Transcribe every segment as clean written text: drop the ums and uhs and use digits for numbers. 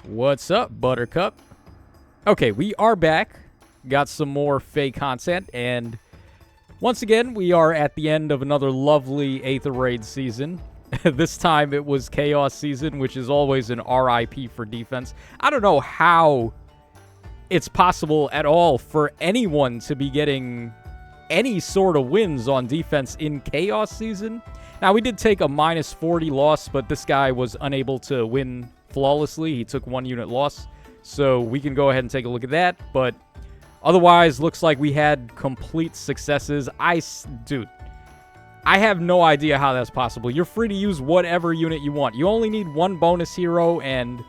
What's up, Buttercup? Okay, we are back. Got some more Fae content, and once again, we are at the end of another lovely Aether Raid season. This time it was Chaos season, which is always an RIP for defense. I don't know how it's possible at all for anyone to be getting any sort of wins on defense in Chaos season. Now, we did take a minus 40 loss, but this guy was unable to win flawlessly. He took 1 unit loss, so we can go ahead and take a look at that. But otherwise, looks like we had complete successes. Dude, I have no idea how that's possible. You're free to use whatever unit you want. You only need 1 bonus hero, and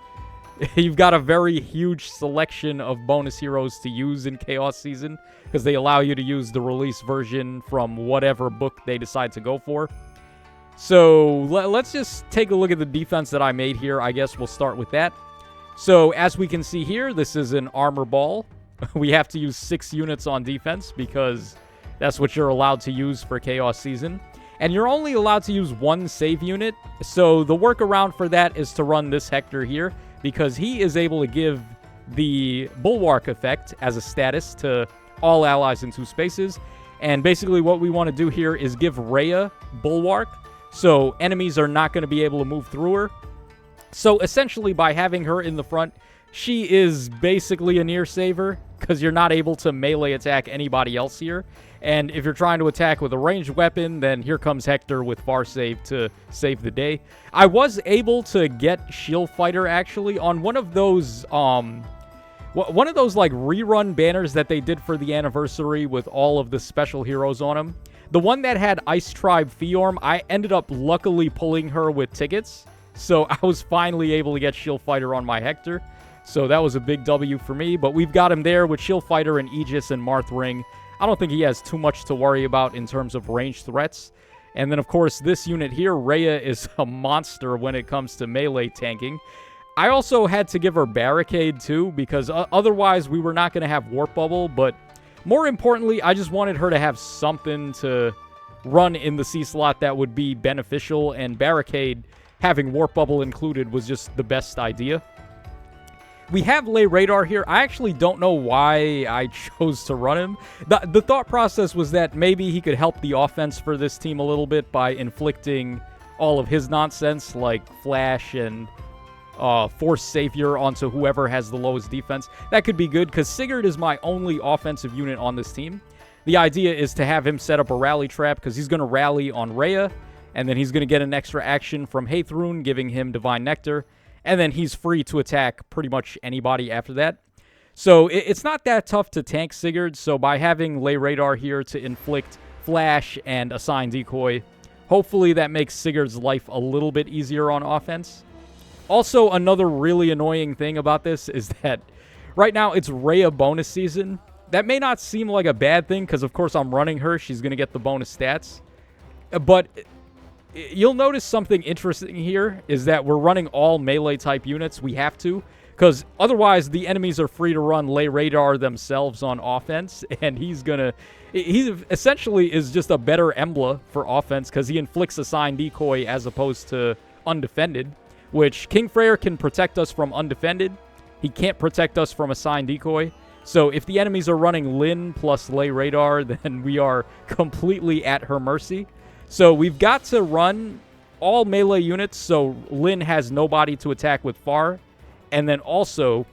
you've got a very huge selection of bonus heroes to use in Chaos season, because they allow you to use the release version from whatever book they decide to go for. So let's just take a look at the defense that I made here. I guess we'll start with that. So as we can see here, this is an armor ball. We have to use 6 units on defense because that's what you're allowed to use for Chaos season. And you're only allowed to use 1 save unit. So the workaround for that is to run this Hector here, because he is able to give the Bulwark effect as a status to all allies in 2 spaces. And basically what we want to do here is give Rhea Bulwark, so enemies are not going to be able to move through her. So essentially, by having her in the front, she is basically a near saver, because you're not able to melee attack anybody else here. And if you're trying to attack with a ranged weapon, then here comes Hector with far save to save the day. I was able to get Shield Fighter actually on one of those like rerun banners that they did for the anniversary with all of the special heroes on them. The one that had Ice Tribe Fiorm, I ended up luckily pulling her with tickets. So I was finally able to get Shield Fighter on my Hector. So that was a big W for me. But we've got him there with Shield Fighter and Aegis and Marth Ring. I don't think he has too much to worry about in terms of ranged threats. And then, of course, this unit here, Rhea, is a monster when it comes to melee tanking. I also had to give her Barricade, too, because otherwise we were not going to have Warp Bubble. But more importantly, I just wanted her to have something to run in the C slot that would be beneficial. And Barricade, having Warp Bubble included, was just the best idea. We have Lay Radar here. I actually don't know why I chose to run him. The thought process was that maybe he could help the offense for this team a little bit by inflicting all of his nonsense, like Flash and Force Savior onto whoever has the lowest defense. That could be good, because Sigurd is my only offensive unit on this team. The idea is to have him set up a rally trap, because he's going to rally on Rhea, and then he's going to get an extra action from Haethrun, giving him Divine Nectar. And then he's free to attack pretty much anybody after that. So it's not that tough to tank Sigurd. So by having Lay Radar here to inflict Flash and Assign Decoy, hopefully that makes Sigurd's life a little bit easier on offense. Also, another really annoying thing about this is that right now it's Rhea bonus season. That may not seem like a bad thing, because of course I'm running her. She's going to get the bonus stats. But you'll notice something interesting here is that we're running all melee type units. We have to, because otherwise the enemies are free to run Lay Radar themselves on offense, and he essentially is just a better Emblem for offense, because he inflicts Assign Decoy as opposed to Undefended, which King Freyr can protect us from Undefended. He can't protect us from Assign Decoy. So if the enemies are running Lyn plus Lay Radar, then we are completely at her mercy. So we've got to run all melee units, so Lyn has nobody to attack with far. And then also,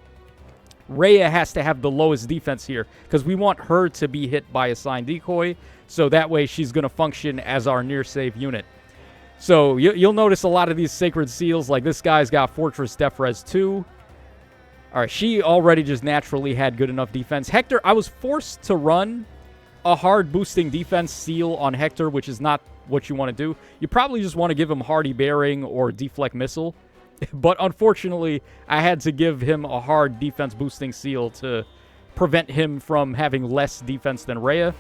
Rhea has to have the lowest defense here, because we want her to be hit by Assign Decoy, so that way she's going to function as our near save unit. So you'll notice a lot of these Sacred Seals, like this guy's got Fortress Defres 2. Alright, she already just naturally had good enough defense. Hector, I was forced to run a hard boosting defense seal on Hector, which is not what you want to do. You probably just want to give him Hardy Bearing or Deflect Missile. But unfortunately, I had to give him a hard defense boosting seal to prevent him from having less defense than Rhea.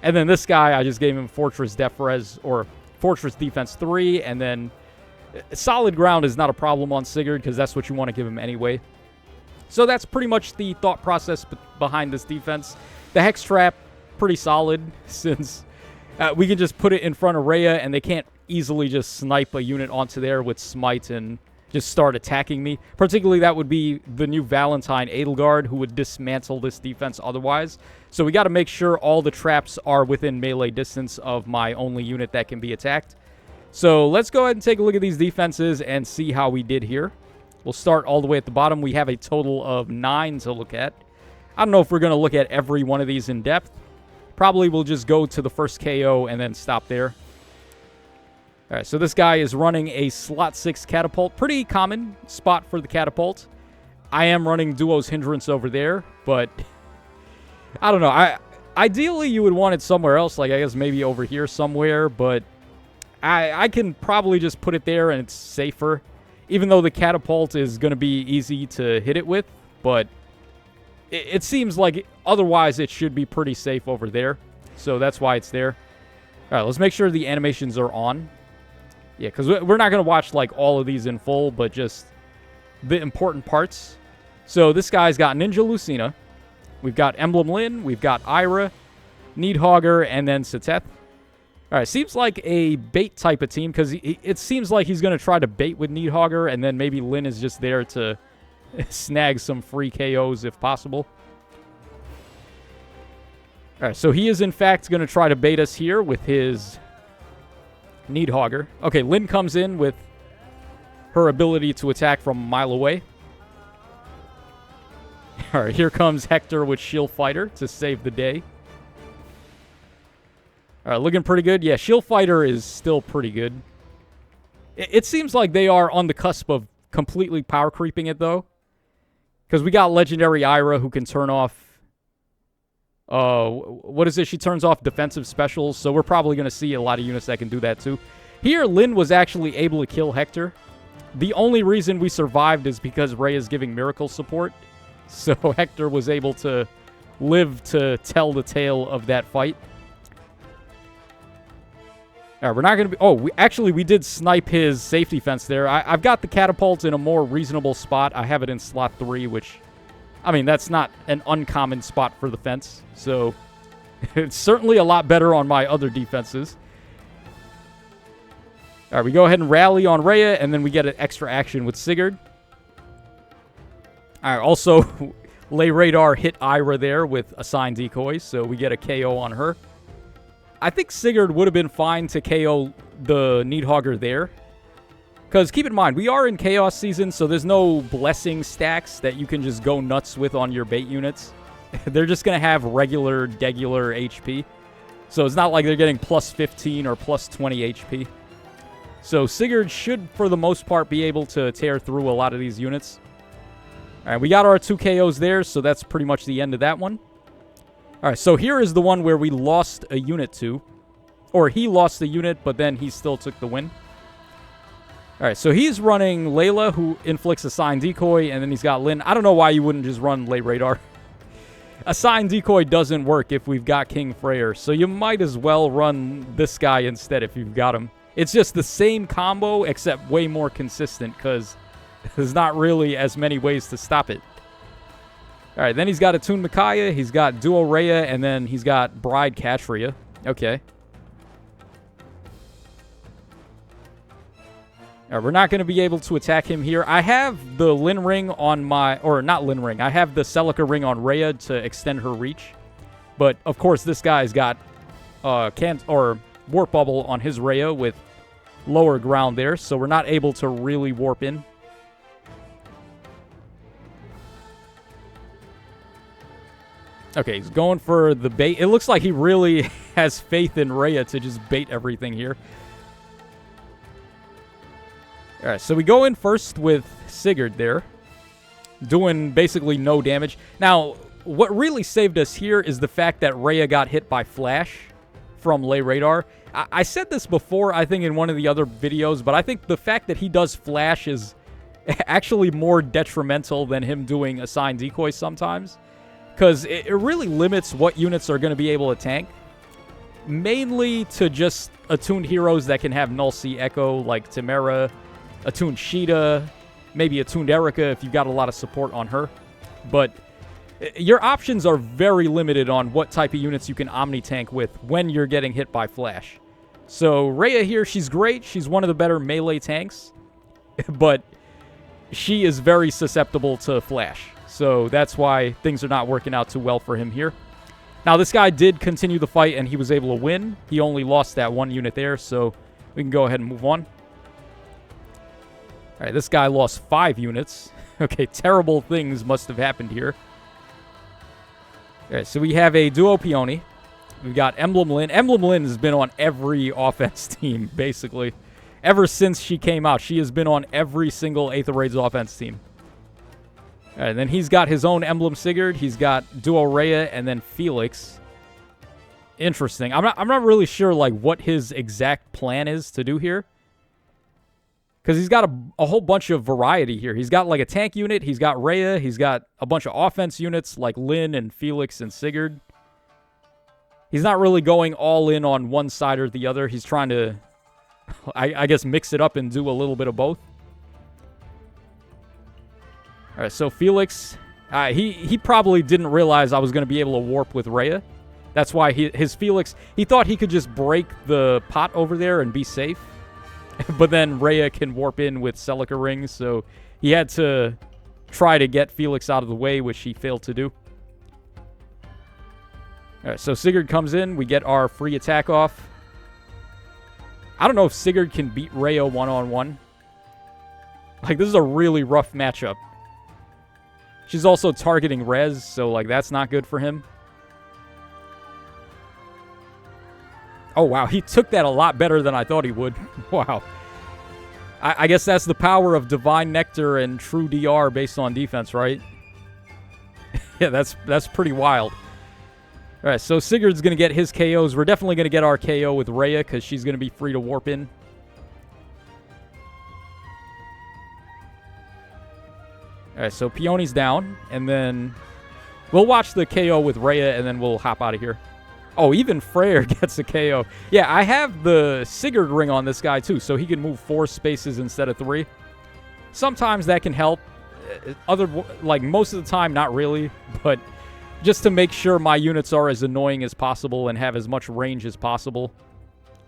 And then this guy, I just gave him Fortress Defres or Fortress Defense 3. And then Solid Ground is not a problem on Sigurd, because that's what you want to give him anyway. So that's pretty much the thought process behind this defense. The Hex Trap, pretty solid, since we can just put it in front of Rhea, and they can't easily just snipe a unit onto there with Smite and just start attacking me. Particularly, that would be the new Valentine Edelgard, who would dismantle this defense otherwise. So we got to make sure all the traps are within melee distance of my only unit that can be attacked. So let's go ahead and take a look at these defenses and see how we did here. We'll start all the way at the bottom. We have a total of 9 to look at. I don't know if we're going to look at every one of these in depth. Probably we'll just go to the first KO and then stop there. All right, so this guy is running a slot 6 catapult. Pretty common spot for the catapult. I am running Duo's Hindrance over there, but I don't know. Ideally, you would want it somewhere else, like I guess maybe over here somewhere, but I can probably just put it there and it's safer. Even though the catapult is going to be easy to hit it with, but it seems like otherwise it should be pretty safe over there. So that's why it's there. All right, let's make sure the animations are on. Yeah, because we're not going to watch, like, all of these in full, but just the important parts. So this guy's got Ninja Lucina. We've got Emblem Lyn. We've got Ira, Needhogger, and then Seteth. All right, seems like a bait type of team, because it seems like he's going to try to bait with Needhogger, and then maybe Lyn is just there to snag some free KOs if possible. All right, so he is, in fact, going to try to bait us here with his Needhogger. Okay, Lyn comes in with her ability to attack from a mile away. All right, here comes Hector with Shield Fighter to save the day. All right, looking pretty good. Yeah, Shield Fighter is still pretty good. It seems like they are on the cusp of completely power creeping it, though. Because we got Legendary Ira who can turn off... what is it? She turns off defensive specials, so we're probably going to see a lot of units that can do that too. Here, Lyn was actually able to kill Hector. The only reason we survived is because Rhea is giving miracle support. So Hector was able to live to tell the tale of that fight. All right, we're not going to be... Oh, we did snipe his safety fence there. I've got the catapult in a more reasonable spot. I have it in slot 3, which... I mean, that's not an uncommon spot for the fence, so it's certainly a lot better on my other defenses. All right, we go ahead and rally on Rhea, and then we get an extra action with Sigurd. All right, also, Lay Radar hit Ira there with Assigned Decoys, so we get a KO on her. I think Sigurd would have been fine to KO the Needhogger there. Because keep in mind, we are in Chaos Season, so there's no blessing stacks that you can just go nuts with on your bait units. They're just going to have regular, degular HP. So it's not like they're getting plus 15 or plus 20 HP. So Sigurd should, for the most part, be able to tear through a lot of these units. All right, we got our 2 KOs there, so that's pretty much the end of that one. All right, so here is the one where we lost a unit to. Or he lost a unit, but then he still took the win. All right, so he's running Layla, who inflicts Assigned Decoy, and then he's got Lyn. I don't know why you wouldn't just run Lay Radar. Assigned Decoy doesn't work if we've got King Freyr, so you might as well run this guy instead if you've got him. It's just the same combo, except way more consistent, because there's not really as many ways to stop it. All right, then he's got Attune Micaiah, he's got Duo Rhea, and then he's got Bride Katria. Okay. We're not going to be able to attack him here. I have the Lyn Ring on my... Or, not Lyn Ring. I have the Celica Ring on Rhea to extend her reach. But, of course, this guy's got... Warp Bubble on his Rhea with lower ground there. So we're not able to really warp in. Okay, he's going for the bait. It looks like he really has faith in Rhea to just bait everything here. All right, so we go in first with Sigurd there, doing basically no damage. Now, what really saved us here is the fact that Rhea got hit by Flash from Lay Radar. I said this before, I think, in one of the other videos, but I think the fact that he does Flash is actually more detrimental than him doing Assigned Decoys sometimes, because it really limits what units are going to be able to tank. Mainly to just attuned heroes that can have Null Sea Echo, like Temera, Attuned Sheeta, maybe Attuned Erica if you've got a lot of support on her. But your options are very limited on what type of units you can Omni-Tank with when you're getting hit by Flash. So Rhea here, she's great. She's one of the better melee tanks. But she is very susceptible to Flash. So that's why things are not working out too well for him here. Now, this guy did continue the fight, and he was able to win. He only lost that 1 unit there, so we can go ahead and move on. All right, this guy lost 5 units. Okay, terrible things must have happened here. All right, so we have a duo Peony. We've got Emblem Lynn. Emblem Lynn has been on every offense team, basically. Ever since she came out, she has been on every single Aether Raids offense team. All right, and then he's got his own Emblem Sigurd. He's got duo Rhea and then Felix. Interesting. I'm not really sure like what his exact plan is to do here. Because he's got a whole bunch of variety here. He's got like a tank unit. He's got Rhea. He's got a bunch of offense units like Lynn and Felix and Sigurd. He's not really going all in on one side or the other. He's trying to, I guess, mix it up and do a little bit of both. All right, so Felix, he probably didn't realize I was going to be able to warp with Rhea. That's why his Felix, he thought he could just break the pot over there and be safe. But then Rhea can warp in with Celica rings, so he had to try to get Felix out of the way, which he failed to do. All right, so Sigurd comes in. We get our free attack off. I don't know if Sigurd can beat Rhea one-on-one. Like, this is a really rough matchup. She's also targeting Rez, so, like, that's not good for him. Oh, wow. He took that a lot better than I thought he would. Wow. I guess that's the power of Divine Nectar and True DR based on defense, right? Yeah, that's pretty wild. All right, so Sigurd's going to get his KOs. We're definitely going to get our KO with Rhea because she's going to be free to warp in. All right, so Peony's down, and then we'll watch the KO with Rhea, and then we'll hop out of here. Oh, even Freyr gets a KO. Yeah, I have the Sigurd ring on this guy, too, so he can move 4 spaces instead of 3. Sometimes that can help. Most of the time, not really, but just to make sure my units are as annoying as possible and have as much range as possible,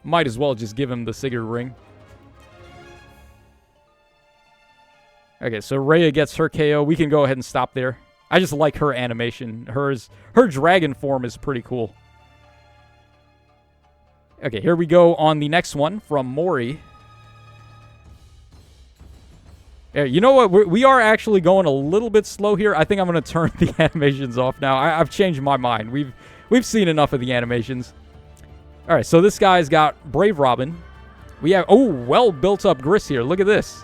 might as well just give him the Sigurd ring. Okay, so Rhea gets her KO. We can go ahead and stop there. I just like her animation. Her dragon form is pretty cool. Okay, here we go on the next one from Mori. You know what? We are actually going a little bit slow here. I think I'm going to turn the animations off now. I've changed my mind. We've seen enough of the animations. All right, so this guy's got Brave Robin. We have, well built up Gris here. Look at this.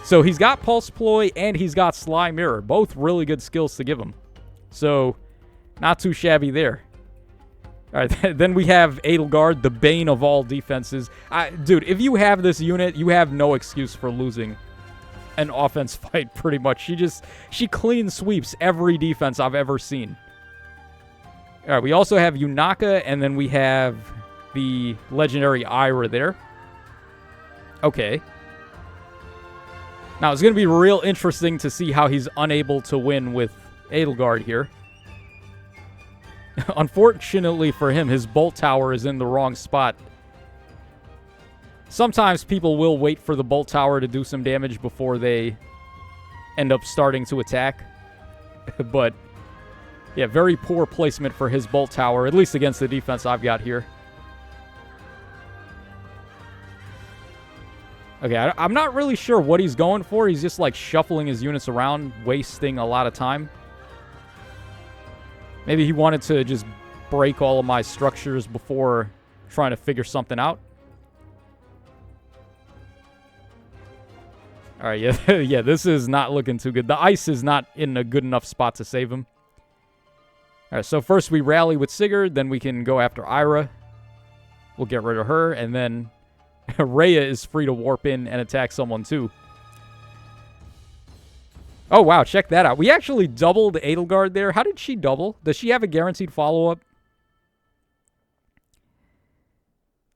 So he's got Pulse Ploy and he's got Sly Mirror. Both really good skills to give him. So not too shabby there. All right, then we have Edelgard, the bane of all defenses. Dude, if you have this unit, you have no excuse for losing an offense fight, pretty much. She clean sweeps every defense I've ever seen. All right, we also have Yunaka, and then we have the legendary Ira there. Okay. Now, it's going to be real interesting to see how he's unable to win with Edelgard here. Unfortunately for him, his Bolt Tower is in the wrong spot. Sometimes people will wait for the Bolt Tower to do some damage before they end up starting to attack. But, yeah, very poor placement for his Bolt Tower, at least against the defense I've got here. Okay, I'm not really sure what he's going for. He's just, like, shuffling his units around, wasting a lot of time. Maybe he wanted to just break all of my structures before trying to figure something out. All right, yeah, yeah, this is not looking too good. The ice is not in a good enough spot to save him. All right, so first we rally with Sigurd, then we can go after Ira. We'll get rid of her, and then Rhea is free to warp in and attack someone too. Oh, wow, check that out. We actually doubled Edelgard there. How did she double? Does she have a guaranteed follow-up?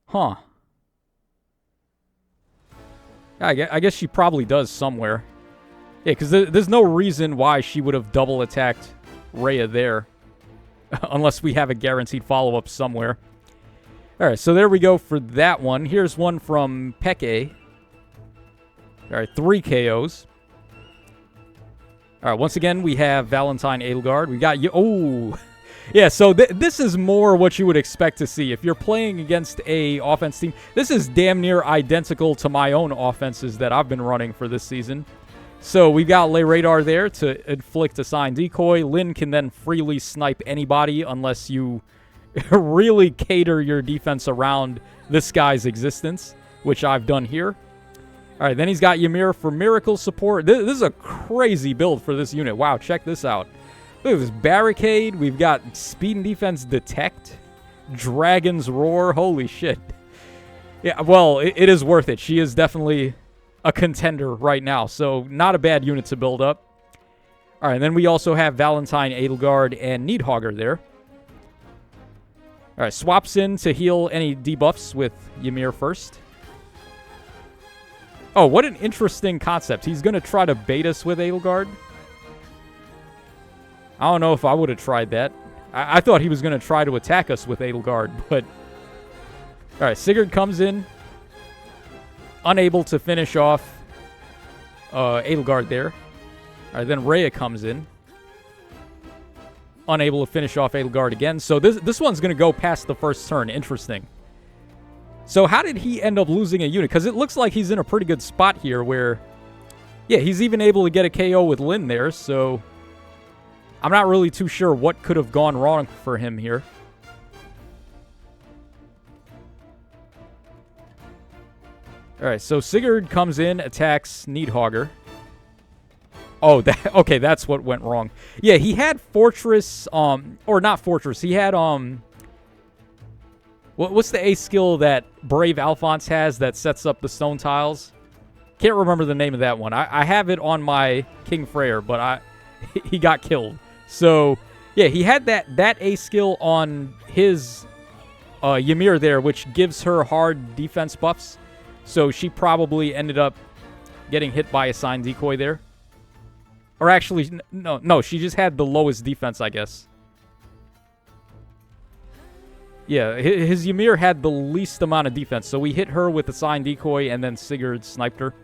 Huh. I guess she probably does somewhere. Yeah, because there's no reason why she would have double attacked Rhea there. Unless we have a guaranteed follow-up somewhere. All right, so there we go for that one. Here's one from Peke. All right, 3 KOs. All right, once again, we have Valentine Edelgard. We got you. Oh, yeah, so this is more what you would expect to see. If you're playing against a offense team, this is damn near identical to my own offenses that I've been running for this season. So we've got Lay Radar there to inflict a sign decoy. Lynn can then freely snipe anybody unless you really cater your defense around this guy's existence, which I've done here. All right, then he's got Ymir for miracle support. This is a crazy build for this unit. Wow, check this out. Look at this barricade. We've got speed and defense detect. Dragon's roar. Holy shit. Yeah, well, it is worth it. She is definitely a contender right now, so not a bad unit to build up. All right, and then we also have Valentine Edelgard and Needhogger there. All right, swaps in to heal any debuffs with Ymir first. Oh, what an interesting concept. He's going to try to bait us with Edelgard. I don't know if I would have tried that. I thought he was going to try to attack us with Edelgard, but... All right, Sigurd comes in. Unable to finish off Edelgard there. All right, then Rhea comes in. Unable to finish off Edelgard again. So this one's going to go past the first turn. Interesting. So how did he end up losing a unit? Because it looks like he's in a pretty good spot here where... Yeah, he's even able to get a KO with Lynn there, so... I'm not really too sure what could have gone wrong for him here. Alright, so Sigurd comes in, attacks Needhogger. Oh, okay, that's what went wrong. Yeah, he had Fortress, or not Fortress, he had, what's the ace skill that Brave Alphonse has that sets up the stone tiles? Can't remember the name of that one. I have it on my King Freyr, but he got killed. So, yeah, he had that ace skill on his Ymir there, which gives her hard defense buffs. So she probably ended up getting hit by a sign decoy there. Or actually, no, she just had the lowest defense, I guess. Yeah, his Ymir had the least amount of defense, so we hit her with a sign decoy, and then Sigurd sniped her.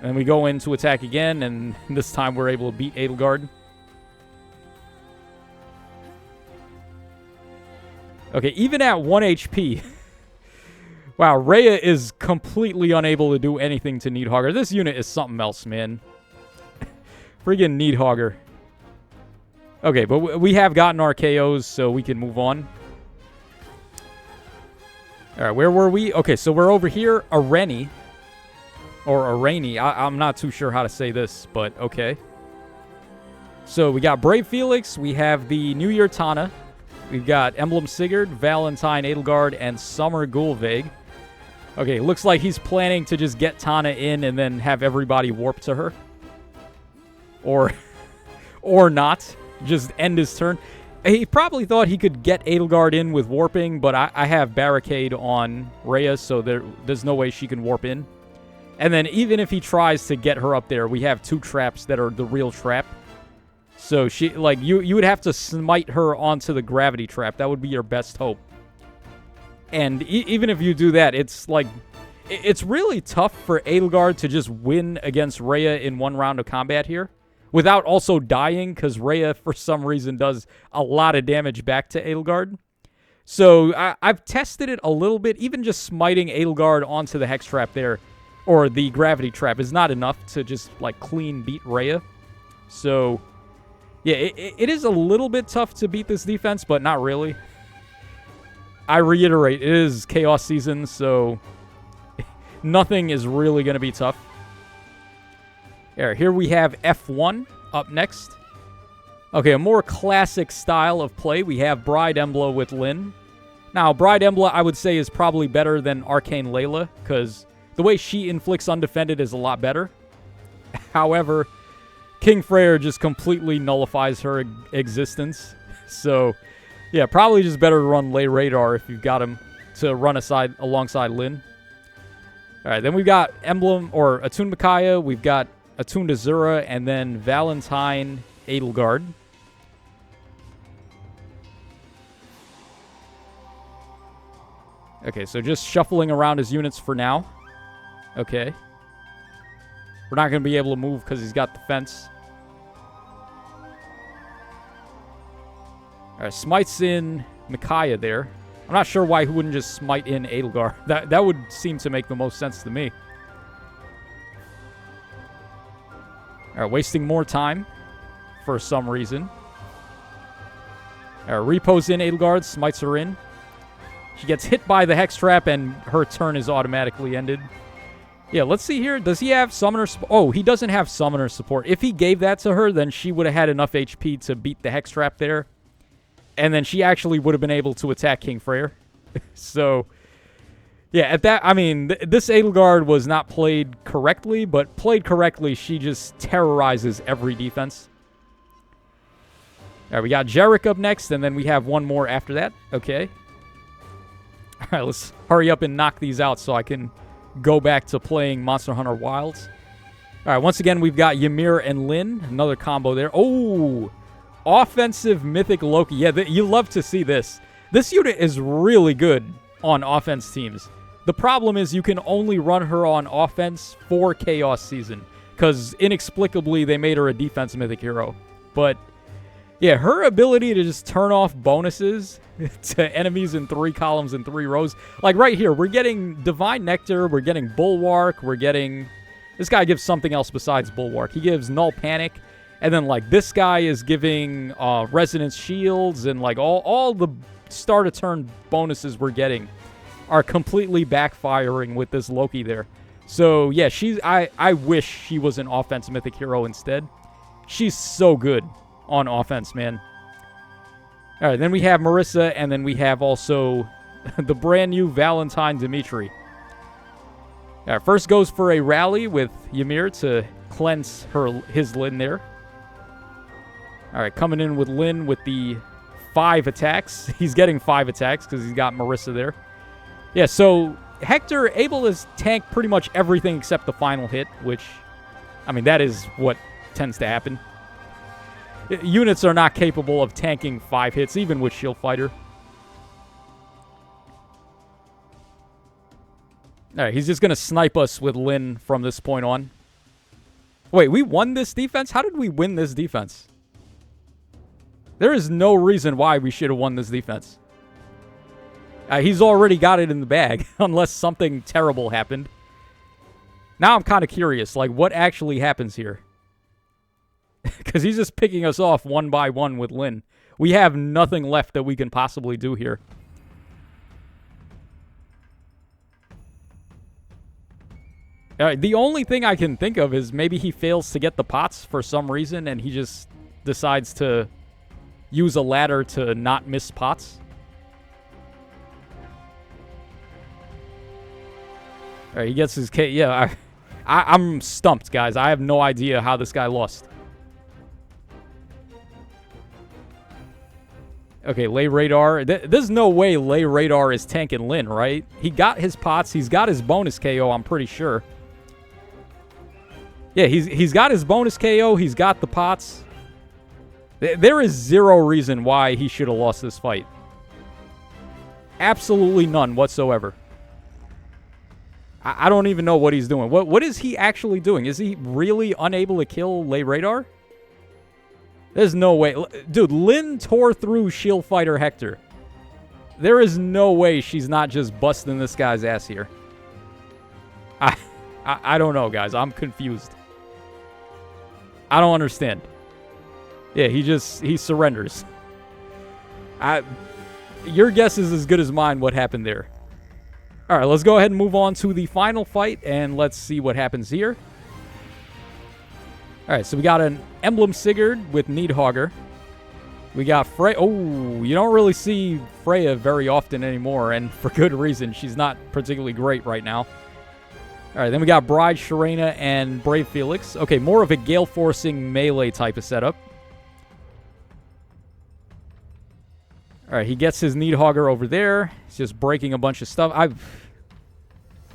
And we go in to attack again, and this time we're able to beat Edelgard. Okay, even at 1 HP... Wow, Rhea is completely unable to do anything to Needhogger. This unit is something else, man. Friggin' Needhogger. Okay, but we have gotten our KOs, so we can move on. Alright, where were we? Okay, so we're over here. Areni. Or Areni. I'm not too sure how to say this, but okay. So we got Brave Felix. We have the New Year Tana. We've got Emblem Sigurd, Valentine Edelgard, and Summer Gulveig. Okay, looks like he's planning to just get Tana in and then have everybody warp to her. Or not. Just end his turn. He probably thought he could get Edelgard in with warping, but I have Barricade on Rhea, so there's no way she can warp in. And then even if he tries to get her up there, we have 2 traps that are the real trap. So she, like, you would have to smite her onto the gravity trap. That would be your best hope. And even if you do that, it's like, it's really tough for Edelgard to just win against Rhea in 1 round of combat here without also dying, because Rhea, for some reason, does a lot of damage back to Edelgard. So I've tested it a little bit. Even just smiting Edelgard onto the hex trap there, or the gravity trap, is not enough to just, like, clean beat Rhea. So... yeah, it is a little bit tough to beat this defense, but not really. I reiterate, it is Chaos Season, so nothing is really going to be tough. Here we have F1 up next. Okay, a more classic style of play. We have Bride Embla with Lynn. Now, Bride Embla, I would say, is probably better than Arcane Layla, because the way she inflicts undefended is a lot better. However... King Freyr just completely nullifies her existence. So, yeah, probably just better to run Lay Radar if you've got him to run alongside Lynn. Alright, then we've got Emblem, or Attune Micaiah. We've got Attune Azura, and then Valentine Edelgard. Okay, so just shuffling around his units for now. Okay. We're not going to be able to move because he's got the fence. All right, smites in Micaiah there. I'm not sure why he wouldn't just smite in Edelgard. That would seem to make the most sense to me. All right, wasting more time for some reason. All right, repos in Edelgard, smites her in. She gets hit by the Hex Trap, and her turn is automatically ended. Yeah, let's see here. Does he have Summoner support? Oh, he doesn't have Summoner support. If he gave that to her, then she would have had enough HP to beat the Hex Trap there. And then she actually would have been able to attack King Freyr. So, yeah, at that, I mean, this Edelgard was not played correctly, but played correctly, she just terrorizes every defense. All right, we got Jarek up next, and then we have one more after that. Okay. All right, let's hurry up and knock these out so I can go back to playing Monster Hunter Wilds. All right, once again, we've got Ymir and Lyn. Another combo there. Oh, offensive Mythic Loki. Yeah, you love to see this. This unit is really good on offense teams. The problem is you can only run her on offense for Chaos Season because inexplicably they made her a defense Mythic hero. But yeah, her ability to just turn off bonuses to enemies in 3 columns and 3 rows. Like right here, we're getting Divine Nectar, we're getting Bulwark, we're getting... This guy gives something else besides Bulwark. He gives Null Panic. And then, like, this guy is giving Resonance Shields, and, like, all the start-of-turn bonuses we're getting are completely backfiring with this Loki there. So, yeah, I wish she was an offense Mythic hero instead. She's so good on offense, man. All right, then we have Marissa, and then we have also the brand-new Valentine Dimitri. All right, first goes for a rally with Ymir to cleanse his Lyn there. All right, coming in with Lyn with the 5 attacks. He's getting 5 attacks because he's got Marissa there. Yeah, so Hector able to tank pretty much everything except the final hit, which, I mean, that is what tends to happen. Units are not capable of tanking 5 hits, even with Shield Fighter. All right, he's just going to snipe us with Lyn from this point on. Wait, we won this defense? How did we win this defense? There is no reason why we should have won this defense. He's already got it in the bag, unless something terrible happened. Now I'm kind of curious, like, what actually happens here? Because he's just picking us off one by one with Lyn. We have nothing left that we can possibly do here. The only thing I can think of is maybe he fails to get the pots for some reason, and he just decides to use a ladder to not miss pots. All right, he gets his K. Yeah, I'm stumped, guys. I have no idea how this guy lost. Okay, Lay Radar. There's no way Lay Radar is tanking Lyn, right? He got his pots. He's got his bonus KO, I'm pretty sure. Yeah, he's got his bonus KO. He's got the pots. There is zero reason why he should have lost this fight. Absolutely none whatsoever. I don't even know what he's doing. What is he actually doing? Is he really unable to kill Lay Radar? There's no way. Dude, Lyn tore through Shield Fighter Hector. There is no way she's not just busting this guy's ass here. I don't know, guys. I'm confused. I don't understand. Yeah, he surrenders. Your guess is as good as mine what happened there. All right, let's go ahead and move on to the final fight, and let's see what happens here. All right, so we got an Emblem Sigurd with Needhogger. We got Freya. Oh, you don't really see Freya very often anymore, and for good reason. She's not particularly great right now. All right, then we got Bride, Sharena, and Brave Felix. Okay, more of a Gale Forcing melee type of setup. All right, he gets his Needhogger over there. He's just breaking a bunch of stuff.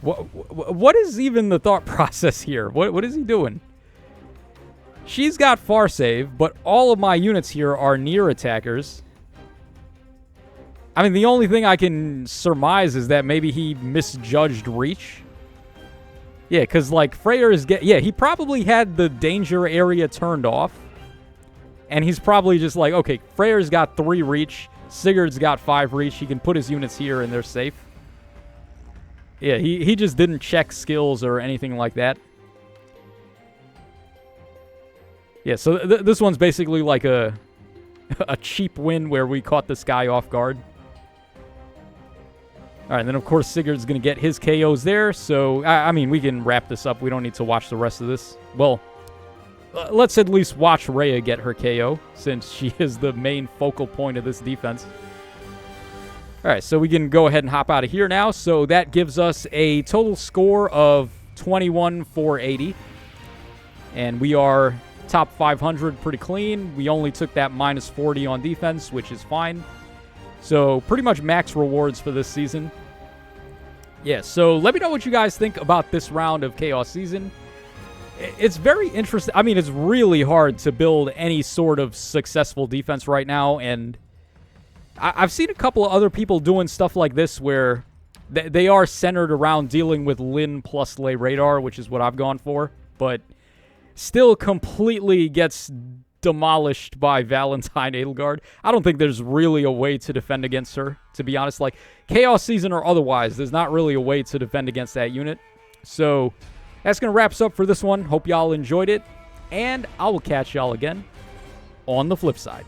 What is even the thought process here? What is he doing? She's got Far Save, but all of my units here are near attackers. I mean, the only thing I can surmise is that maybe he misjudged reach. Yeah, because, like, Freyr is... Yeah, he probably had the danger area turned off. And he's probably just like, okay, Freyr's got 3 reach. Sigurd's got 5 reach. He can put his units here and they're safe. Yeah, he just didn't check skills or anything like that. Yeah, so this one's basically like a cheap win where we caught this guy off guard. All right, and then, of course, Sigurd's going to get his KOs there. So, I mean, we can wrap this up. We don't need to watch the rest of this. Well, let's at least watch Rhea get her KO, since she is the main focal point of this defense. All right, so we can go ahead and hop out of here now. So that gives us a total score of 21,480. And we are top 500 pretty clean. We only took that minus 40 on defense, which is fine. So pretty much max rewards for this season. Yeah, so let me know what you guys think about this round of Chaos Season. It's very interesting. I mean, it's really hard to build any sort of successful defense right now, and I've seen a couple of other people doing stuff like this where they are centered around dealing with Lin plus Lay Radar, which is what I've gone for, but still completely gets demolished by Valentine Edelgard. I don't think there's really a way to defend against her, to be honest. Like, Chaos Season or otherwise, there's not really a way to defend against that unit. So that's going to wrap us up for this one. Hope y'all enjoyed it, and I will catch y'all again on the flip side.